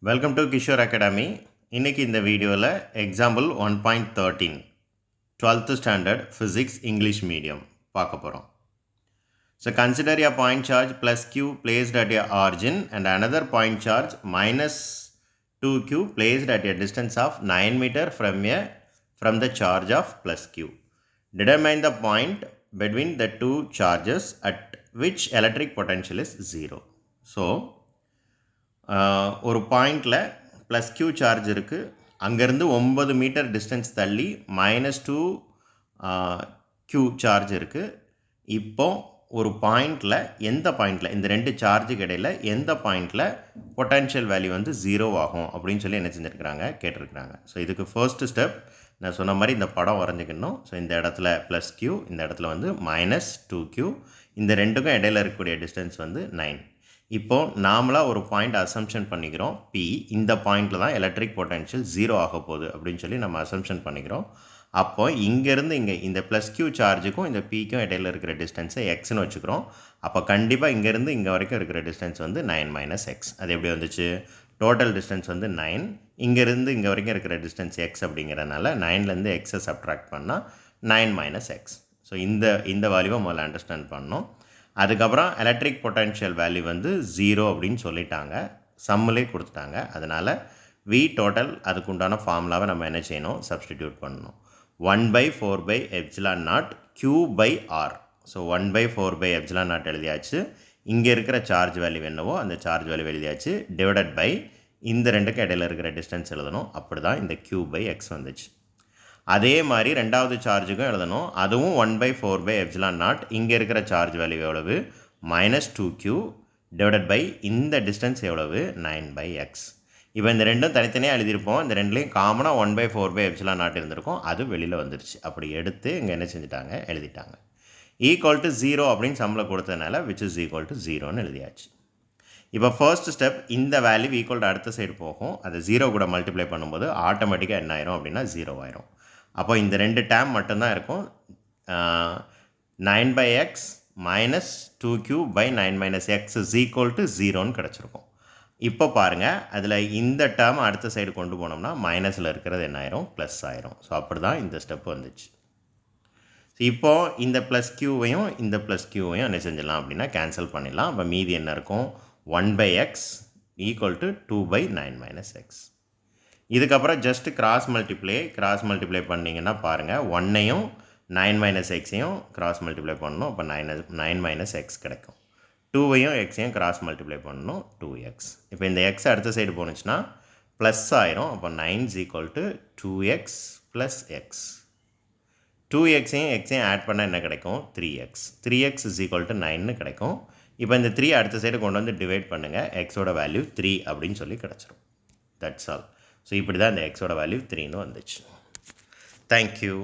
Welcome to Kishore academy. இன்றைக்கி இந்த வீடியோவில் example 1.13 12th standard physics English medium பார்க்க போகிறோம். So consider a point charge plus q placed at a origin and another point charge minus 2q placed at a distance of 9 meter from the charge of plus q. Determine the point between the two charges at which electric potential is 0. So ஒரு பாயிண்டில் plus Q charge இருக்குது. அங்கேருந்து 9 metre distance தள்ளி -2 Q charge இருக்குது. இப்போ ஒரு பாயிண்டில் எந்த பாயிண்டில் இந்த ரெண்டு சார்ஜுக்கு இடையில் எந்த பாயிண்டில் பொட்டன்ஷியல் வேல்யூ வந்து 0 ஆகும் அப்படின்னு சொல்லி என்ன செஞ்சுருக்கிறாங்க கேட்டிருக்கிறாங்க. ஸோ இதுக்கு ஃபர்ஸ்ட் ஸ்டெப் நான் சொன்ன மாதிரி இந்த படம் வரைஞ்சிக்கணும். ஸோ இந்த இடத்துல ப்ளஸ் க்யூ, இந்த இடத்துல வந்து -2q, இந்த ரெண்டுக்கும் இடையில் இருக்கக்கூடிய டிஸ்டன்ஸ் வந்து 9. இப்போது நாமளாக ஒரு பாயிண்ட் அசம்ஷன் பண்ணிக்கிறோம் P. இந்த பாயிண்டில் தான் எலக்ட்ரிக் பொட்டன்ஷியல் 0 ஆக போகுது அப்படின்னு சொல்லி நம்ம அசம்ஷன் பண்ணிக்கிறோம். அப்போ இங்கேருந்து இங்கே இந்த ப்ளஸ் க்யூ சார்ஜுக்கும் இந்த Pக்கும் இடையில் இருக்கிற டிஸ்டன்ஸை எக்ஸ்னு வச்சுக்கிறோம். அப்போ கண்டிப்பாக இங்கேருந்து இங்கே வரைக்கும் இருக்கிற டிஸ்டன்ஸ் வந்து 9 - x. அது எப்படி வந்துச்சு? டோட்டல் டிஸ்டன்ஸ் வந்து 9, இங்கேருந்து இங்கே வரைக்கும் இருக்கிற டிஸ்டன்ஸ் x அப்படிங்கிறனால 9லேருந்து எக்ஸை சப்ட்ராக்ட் பண்ணால் 9 - x. ஸோ இந்த வேல்யூவை முதல்ல அண்டர்ஸ்டாண்ட் பண்ணணும். அதுக்கப்புறம் எலக்ட்ரிக் பொட்டன்ஷியல் வேல்யூ வந்து 0 அப்படின்னு சொல்லிட்டாங்க, சம்மிலே கொடுத்துட்டாங்க. அதனால் V டோட்டல் அதுக்குண்டான ஃபார்முலாவை நம்ம என்ன செய்யணும்? சப்ஸ்டிடியூட் பண்ணணும். 1/4/ε0 Q/R. ஸோ 1/4/ε0 எழுதியாச்சு. இங்கே இருக்கிற சார்ஜ் வேல்யூ என்னவோ அந்த சார்ஜ் வேல்யூ எழுதியாச்சு. டிவைடட் பை இந்த ரெண்டுக்கு இடையில் இருக்கிற டிஸ்டன்ஸ் எழுதணும். அப்படி தான் இந்த Q/x வந்துச்சு. அதே மாதிரி ரெண்டாவது சார்ஜுக்கும் எழுதணும். அதுவும் 1/4/ε0. இங்கே இருக்கிற சார்ஜ் வேல்யூ எவ்வளவு? -2q டிவைடட் பை இந்த டிஸ்டன்ஸ் எவ்வளவு? 9/x. இப்போ இந்த ரெண்டும் தனித்தனியாக எழுதியிருப்போம். இந்த ரெண்டுலேயும் காமனாக 1/4/ε0 இருந்திருக்கும். அது வெளியில் வந்துருச்சு. அப்படி எடுத்து இங்கே என்ன செஞ்சுட்டாங்க? எழுதிட்டாங்க. ஈக்குவல் டு 0 அப்படின்னு சம்மில் கொடுத்ததுனால which is equal to 0ன்னு எழுதியாச்சு. இப்போ ஃபர்ஸ்ட் ஸ்டெப், இந்த வேல்யூ ஈக்குவல் டு அடுத்த சைடு போகும். அதை 0 கூட மல்டிப்ளை பண்ணும்போது ஆட்டோமேட்டிக்காக என்ன ஆயிரும் அப்படின்னா 0 ஆயிரும். அப்போ இந்த ரெண்டு டேம் மட்டும்தான் இருக்கும். 9/x -2q/9 - x is equal to 0ன்னு கிடச்சிருக்கும். இப்போ பாருங்கள், அதில் இந்த டேம் அடுத்த சைடு கொண்டு போனோம்னா மைனஸில் இருக்கிறது என்ன ஆயிரும்? ப்ளஸ் ஆயிரும். ஸோ அப்படி தான் இந்த ஸ்டெப் வந்துச்சு. இப்போது இந்த ப்ளஸ் க்யூவையும் இந்த ப்ளஸ் க்யூவையும் என்ன செஞ்சிடலாம் அப்படின்னா கேன்சல் பண்ணிடலாம். அப்போ மீதி என்ன இருக்கும்? 1/x = 2/9 - x. இதுக்கப்புறம் ஜஸ்ட் கிராஸ் மல்டிப்ளை பண்ணிங்கன்னா பாருங்கள், 1ஐயும் 9 - xையும் கிராஸ் மல்டிப்ளை பண்ணணும். அப்போ 9 - x கிடைக்கும். 2ஐயும் எக்ஸையும் கிராஸ் மல்டிப்ளை பண்ணணும். 2x. இப்போ இந்த x அடுத்த சைடு போணுச்சுன்னா ப்ளஸ் ஆயிரும். அப்போ 9 = 2x + x. 2xையும் எக்ஸையும் ஆட் பண்ணால் என்ன கிடைக்கும்? 3x. 3x = 9ன்னு கிடைக்கும். இப்போ இந்த 3 அடுத்த சைடு கொண்டு வந்து டிவைட் பண்ணுங்கள். எக்ஸோட வேல்யூ 3 அப்படின்னு சொல்லி கிடச்சிரும். That's all. ஸோ இப்படி தான் இந்த எக்ஸோட வேல்யூ 3ன்னு வந்துச்சு. தேங்க்யூ.